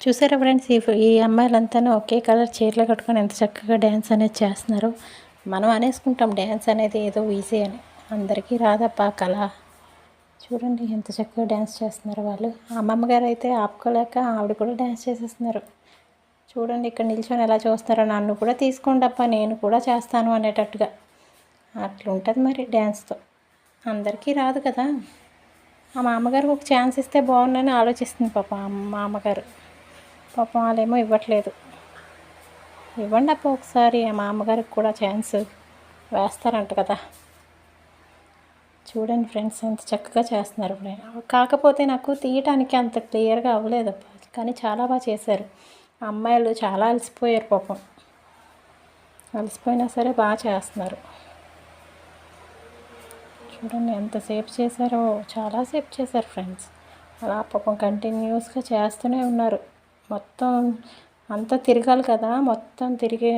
చూసారా ఫ్రెండ్స్, ఈ అమ్మాయిలంతాను ఒకే కలర్ చీరలు కట్టుకొని ఎంత చక్కగా డ్యాన్స్ అనేది చేస్తున్నారు. మనం అనేసుకుంటాం డ్యాన్స్ అనేది ఏదో ఈజీ అని. అందరికీ రాదప్పా కళ. చూడండి ఎంత చక్కగా డ్యాన్స్ చేస్తున్నారు వాళ్ళు. అమ్మమ్మ గారు అయితే ఆపుకోలేక ఆవిడ కూడా డ్యాన్స్ చేసేస్తున్నారు. చూడండి ఇక్కడ నిల్చొని ఎలా చూస్తారో, నన్ను కూడా తీసుకోండి అప్ప, నేను కూడా చేస్తాను అనేటట్టుగా. అట్లుంటుంది మరి డ్యాన్స్తో. అందరికీ రాదు కదా. మా అమ్మగారికి ఒక ఛాన్స్ ఇస్తే బాగుందని ఆలోచిస్తుంది పాపం మా అమ్మగారు. పాపం వాళ్ళేమో ఇవ్వట్లేదు. ఇవ్వండి అప్ప ఒకసారి, మా అమ్మగారికి కూడా ఛాన్స్ వేస్తారంట కదా. చూడండి ఫ్రెండ్స్ ఎంత చక్కగా చేస్తున్నారు. కాకపోతే నాకు తీయటానికి అంత క్లియర్గా అవ్వలేదప్ప, కానీ చాలా బాగా చేశారు. అమ్మాయిలు చాలా అలసిపోయారు పాపం. అలసిపోయినా సరే బాగా చేస్తున్నారు. చూడండి ఎంతసేపు చేశారో, చాలాసేపు చేశారు ఫ్రెండ్స్. అలా పాపం కంటిన్యూస్గా చేస్తూనే ఉన్నారు. మొత్తం అంతా తిరగాలి కదా, మొత్తం తిరిగి